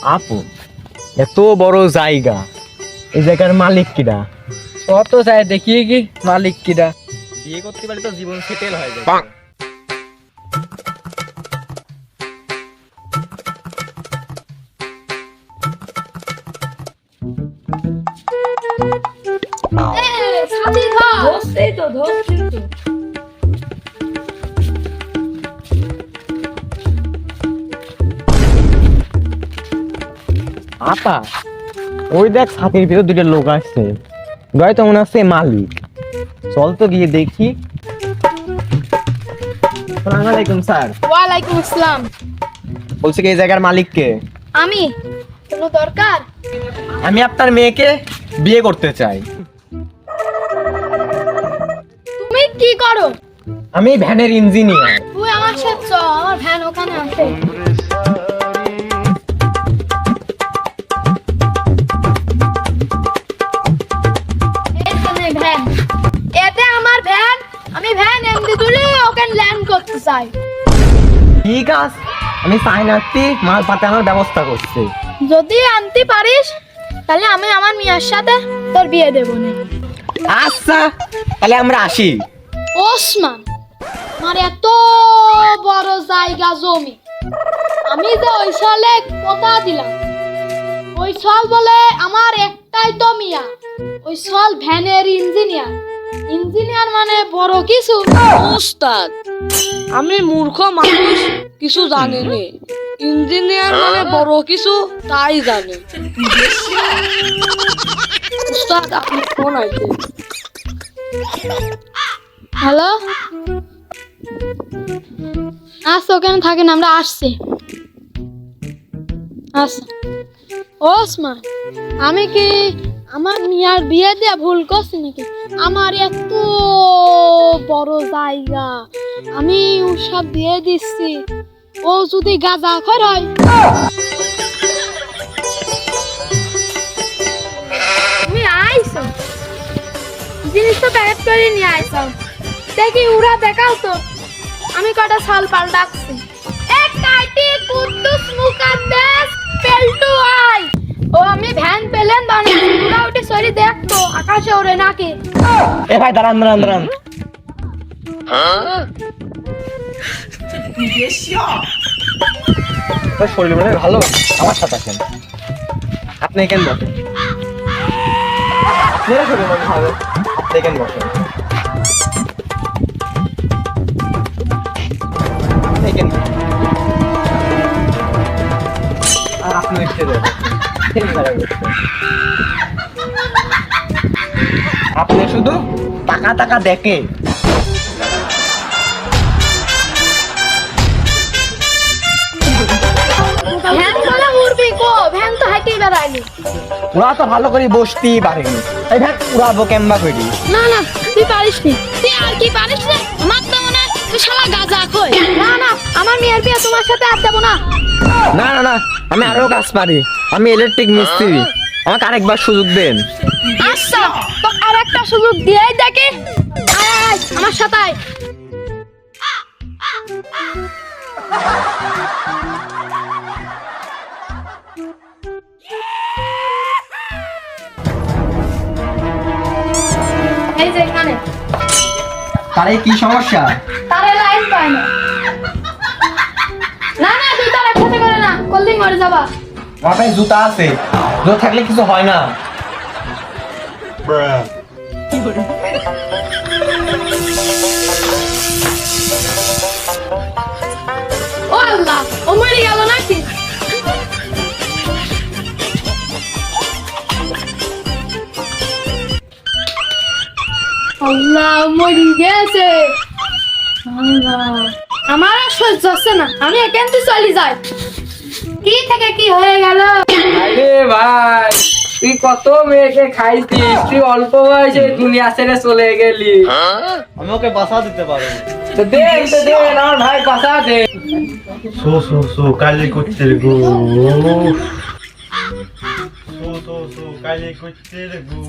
আপু, এত বড় জায়গা, এই জায়গার মালিক কিরা? কত চাই দেখি কি মালিক কিরা। বিয়ে করতে পারলে তো জীবন সেটেল হয়ে যায়। আপা, ওই দেখ ছাতির ভিতর দুটো লোক আসছে, গায়ে তো মনে হচ্ছে মালিক। চল তো গিয়ে দেখি। আসসালামু আলাইকুম স্যার। ওয়ালাইকুম আসসালাম। বলছি কি এই জায়গার মালিক কে? আমি, কোনো দরকার? আমি আপনার মেয়েকে বিয়ে করতে চাই। তুমি কি করো? আমি ভ্যানের ইঞ্জিনিয়ার। তুই আমার সাথে চল, আমার ভ্যান ওখানে আছে। এইখানে ভ্যান, এতে আমার ভ্যান। আমি ভ্যান এমনি তুলে ওখানে ল্যান্ড করতে চাই। ঠিক আছে, আমি সাইনাতি মাল পাঠানোর ব্যবস্থা করছি। যদি আনতে পারিস তাহলে আমি আমার মিয়ার সাথে তোর বিয়ে দেবো না। আচ্ছা, তাহলে আমরা আসি। ওসমান, আমার এত বড় জায়গা জমি, আমি যে ওই সালে কথা দিলাম, ওই সাল বলে আমার একটাই তো মিয়া, ওই সাল ভ্যানের ইঞ্জিনিয়ার। ইঞ্জিনিয়ার মানে বড় কিছু। ওস্তাদ, আমি মূর্খ মানুষ, কিছু জানি নে। ইঞ্জিনিয়ার মানে বড় কিছু, তাই জানে। ওস্তাদ, আপনি ফোন আইছে। হ্যালো, আচ্ছা ওখানে থাকেন, আমরা আসছি। আচ্ছা ওসমান, আমি কি আমার মিয়ার বিয়ে দিয়ে ভুল করছি নাকি? আমার এত বড় জায়গা, আমি সব দিয়ে দিচ্ছি, ও যদি গাঁজা খর হয়। তুমি আইছো, জিনিস তো প্যাকেট করে নিয়ে আইছো, দেখি উড়া দেখাও তো। আমি কটা ছাল পাল্টাচ্ছি। এক কাটি কুদ্দুস মুকাদ্দাস পেল্টু আই। ও আমি ভ্যান পেলেন দাঁড়ান, উড়া উঠে সরি দেখতো আকাশে ওড়ে নাকি। এ ভাই দাঁড়ান দাঁড়ান দাঁড়ান। তোর শরীর মনে হয় ভালো, আমার সাথে আসেন। আপনি এখানে বসেন। আপনার শরীর মনে হয় ভালো, আপনি এখানে বসেন। আপনি এখানে বসেন। আর আপনি এসে যাবেন। আপনি শুধু টাকা টাকা দেখে। ভ্যান বলে উড়বি গো, ভ্যান তো হাইটেই বেড়ায়নি। ওরা তো ভালো করে বসতেই পারেনি, তাই ভ্যান উড়াবো কেমবা করি। না না, তুই পারিস নি। তুই আর কি পারিস রে? আমার তো মনে হয় তুই শালা গাঁজা খোয়। না না, আমার মেয়ের বিয়ে তোমার সাথে আর দেবো না। না না না, আমি আরো কাজ পারি, আমি ইলেকট্রিক মিস্ত্রি, আমাকে আরেকবার সুযোগ দেন। আচ্ছা, তো আর একটা সুযোগ দিয়েই দেখি। আয় আয়, আমার সাথে আয়। এই যে এখানে তারে কি সমস্যা? তারে লাইন পায় না। না না, তুই তার একসাথে করে না, কলদিন মরে যাবা। আমার পায়ে জুতা আছে, জুতা থাকলে কিছু হয় না। ও আল্লাহ, ও মরে গেল নাকি? আল্লাহ, মরে গেছে। আল্লাহ, আমার আর সহ্য হচ্ছে না, আমি এখান থেকে চলে যাই। কি থেকে কি হয়ে গেল? আরে ভাই, তুই কত মেয়েকে খাইছিস, তুই অল্প বয়সে দুনিয়া ছেড়ে চলে গেলি। আমি ওকে বাঁচা দিতে পারবো। তো দে আমার ভাই বাঁচা দে। সো কালে করতে গো সো কালে করতে গো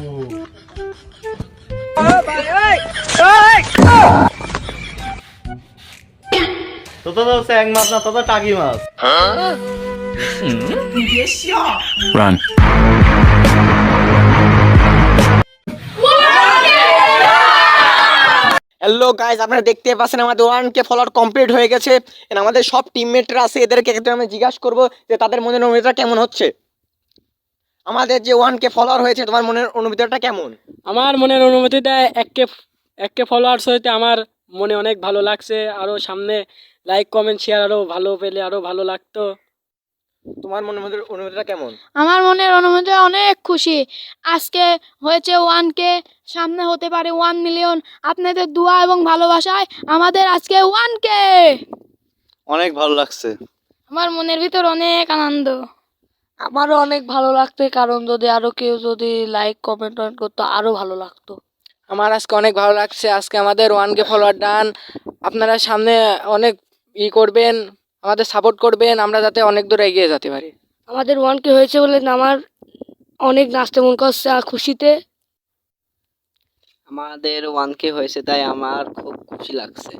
তো তো এক মাছ না, তো টাকি মাছ। Run. হ্যালো গাইস, আপনারা দেখতে পাচ্ছেন আমাদের 1K ফলোয়ার কমপ্লিট হয়ে গেছে। And আমাদের সব টিমমেটরা আছে, এদেরকে একটু আমি জিজ্ঞাসা করবো যে তাদের মনের অনুভূতিটা কেমন হচ্ছে। আমাদের যে 1K ফলোয়ার হয়েছে, তোমার মনের অনুভূতিটা কেমন? আমার মনের অনুভূতিটা এককে ফলোয়ার্স হইতে আমার মনে অনেক ভালো লাগছে। আরও সামনে লাইক কমেন্ট শেয়ার আরও ভালো পেলে আরও ভালো লাগতো। তোমার মনের অনুভূতিটা কেমন? আমার মনের অনুভূতি অনেক খুশি। আজকে হয়েছে 1K, সামনে হতে পারে 1 মিলিয়ন। আপনাদের দোয়া এবং ভালোবাসায় আমাদের আজকে 1K। অনেক ভালো লাগছে। আমার মনের ভিতর অনেক আনন্দ। আমারও অনেক ভালো লাগতো, কারণ যদি আরো কেউ যদি লাইক কমেন্ট করতো আরো ভালো লাগতো। আমার আজকে অনেক ভালো লাগছে। আজকে আমাদের 1K ফলোয়ার ডান। আপনারা সামনে অনেক করবেন, আমাদের সাপোর্ট করবেন, আমরা যাতে অনেক দূর এগিয়ে যেতে পারি। আমাদের 1K হয়েছে বলে আমার অনেক নাচতে মন করছে আর খুশিতে। আমাদের 1K হয়েছে তাই আমার খুব খুশি লাগছে।